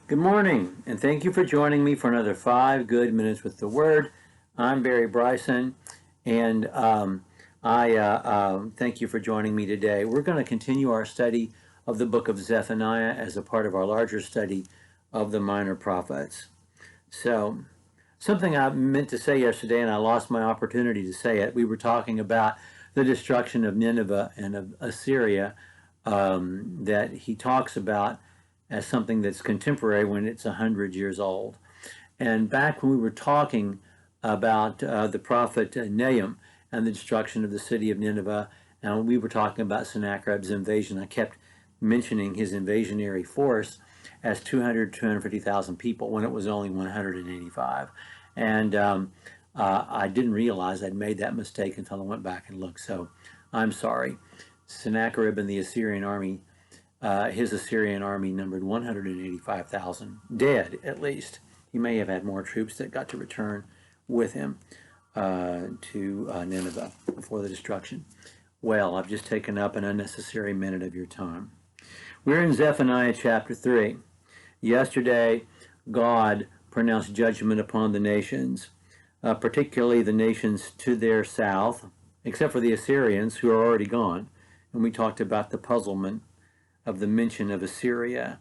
Good morning, and thank you for joining me for another 5 good minutes with the Word. I'm Barry Bryson, and I thank you for joining me today. We're going to continue our study of the book of Zephaniah as a part of our larger study of the minor prophets. So, something I meant to say yesterday, and I lost my opportunity to say it. We were talking about the destruction of Nineveh and of Assyria that he talks about as something that's contemporary when it's 100 years old. And back when we were talking about the prophet Nahum and the destruction of the city of Nineveh, and we were talking about Sennacherib's invasion, I kept mentioning his invasionary force as 250,000 people when it was only 185. And I didn't realize I'd made that mistake until I went back and looked. So I'm sorry. Sennacherib and the Assyrian army, his Assyrian army numbered 185,000 dead, at least. He may have had more troops that got to return with him to Nineveh before the destruction. Well, I've just taken up an unnecessary minute of your time. We're in Zephaniah chapter 3. Yesterday, God pronounced judgment upon the nations, particularly the nations to their south, except for the Assyrians, who are already gone. And we talked about the puzzlement of the mention of Assyria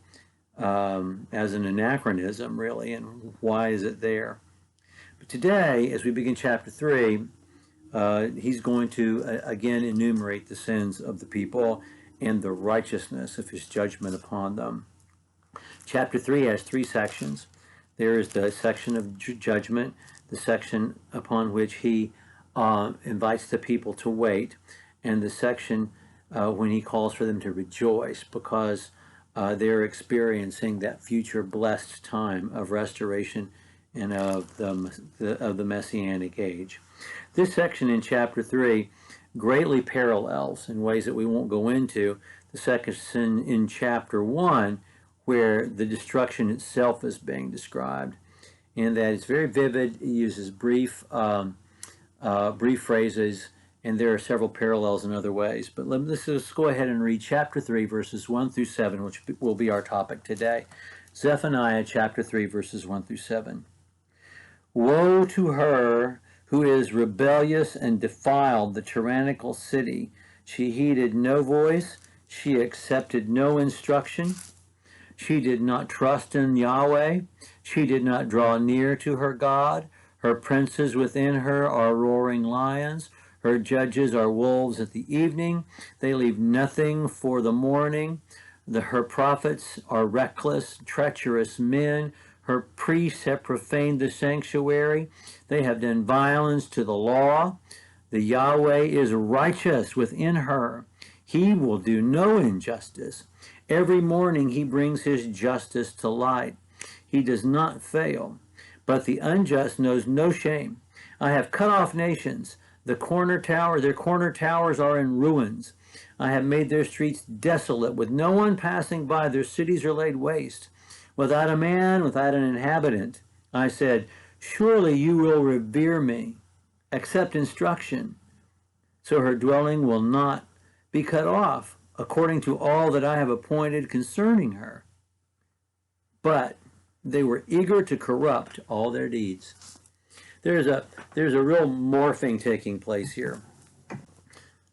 as an anachronism, really, and why is it there? But today, as we begin chapter 3, he's going to again enumerate the sins of the people and the righteousness of his judgment upon them. Chapter 3 has 3 sections. There is the section of judgment, the section upon which he invites the people to wait, and the section when he calls for them to rejoice because they're experiencing that future blessed time of restoration and of the Messianic age. This section in chapter 3 greatly parallels, in ways that we won't go into, the section in chapter 1 where the destruction itself is being described, and that it's very vivid. It uses brief phrases, and there are several parallels in other ways. But let's just go ahead and read chapter 3, verses 1 through 7, which will be our topic today. Zephaniah chapter 3, verses 1 through 7. Woe to her who is rebellious and defiled the tyrannical city. She heeded no voice. She accepted no instruction. She did not trust in Yahweh. She did not draw near to her God. Her princes within her are roaring lions. Her judges are wolves at the evening. They leave nothing for the morning. Her prophets are reckless, treacherous men. Her priests have profaned the sanctuary. They have done violence to the law. The Yahweh is righteous within her. He will do no injustice. Every morning he brings his justice to light. He does not fail. But the unjust knows no shame. I have cut off nations. Their corner towers are in ruins. I have made their streets desolate, with no one passing by. Their cities are laid waste, without a man, without an inhabitant. I said, surely you will revere me, accept instruction, so her dwelling will not be cut off, according to all that I have appointed concerning her. But they were eager to corrupt all their deeds. There's a real morphing taking place here.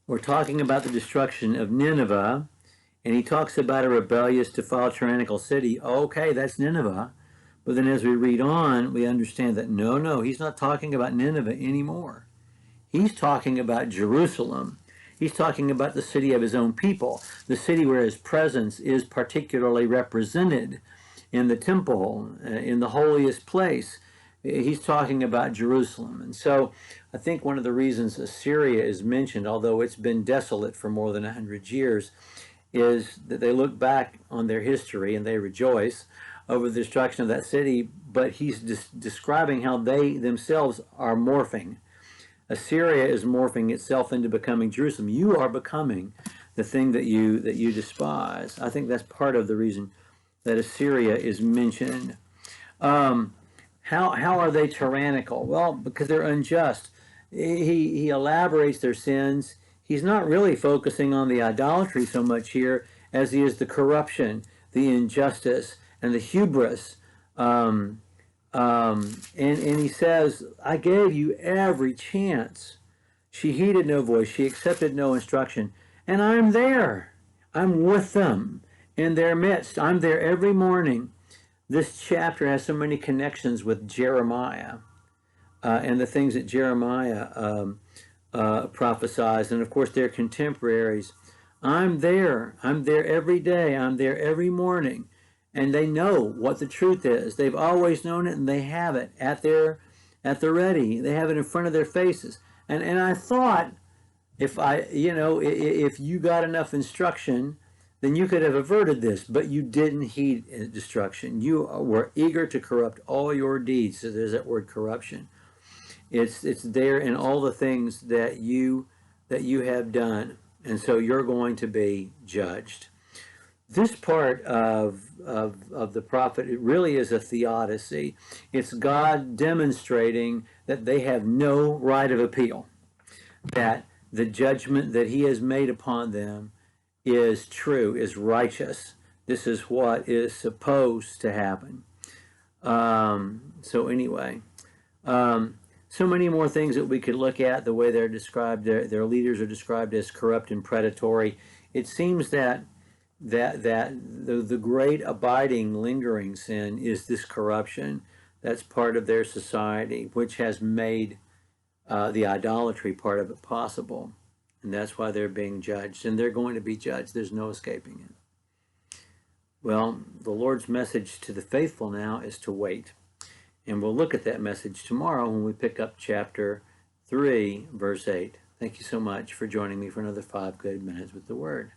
We're talking about the destruction of Nineveh, and he talks about a rebellious, defiled, tyrannical city. Okay, that's Nineveh. But then as we read on, we understand that no, he's not talking about Nineveh anymore. He's talking about Jerusalem. He's talking about the city of his own people, the city where his presence is particularly represented in the temple, in the holiest place. He's talking about Jerusalem. And so I think one of the reasons Assyria is mentioned, although it's been desolate for more than 100 years, is that they look back on their history and they rejoice over the destruction of that city, but he's describing how they themselves are morphing. Assyria is morphing itself into becoming Jerusalem. You are becoming the thing that you despise. I think that's part of the reason that Assyria is mentioned. How are they tyrannical? Well, because they're unjust. He elaborates their sins. He's not really focusing on the idolatry so much here as he is the corruption, the injustice, and the hubris. And he says, I gave you every chance. She heeded no voice. She accepted no instruction. And I'm there. I'm with them in their midst. I'm there every morning. This chapter has so many connections with Jeremiah and the things that Jeremiah prophesies. And of course, they're contemporaries. I'm there. I'm there every day. I'm there every morning. And they know what the truth is. They've always known it, and they have it at the ready. They have it in front of their faces. And I thought, if you got enough instruction, then you could have averted this, but you didn't heed instruction. You were eager to corrupt all your deeds. So there's that word corruption. It's there in all the things that you have done, and so you're going to be judged. This part of the prophet, it really is a theodicy. It's God demonstrating that they have no right of appeal, that the judgment that he has made upon them is true, is righteous. This is what is supposed to happen. So anyway, so many more things that we could look at, the way they're described, their leaders are described as corrupt and predatory. It seems that the great abiding lingering sin is this corruption that's part of their society, which has made the idolatry part of it possible, and that's why they're being judged, and they're going to be judged. There's no escaping it. Well, the Lord's message to the faithful now is to wait, and we'll look at that message tomorrow when we pick up chapter 3 verse 8. Thank you so much for joining me for another 5 good minutes with the Word.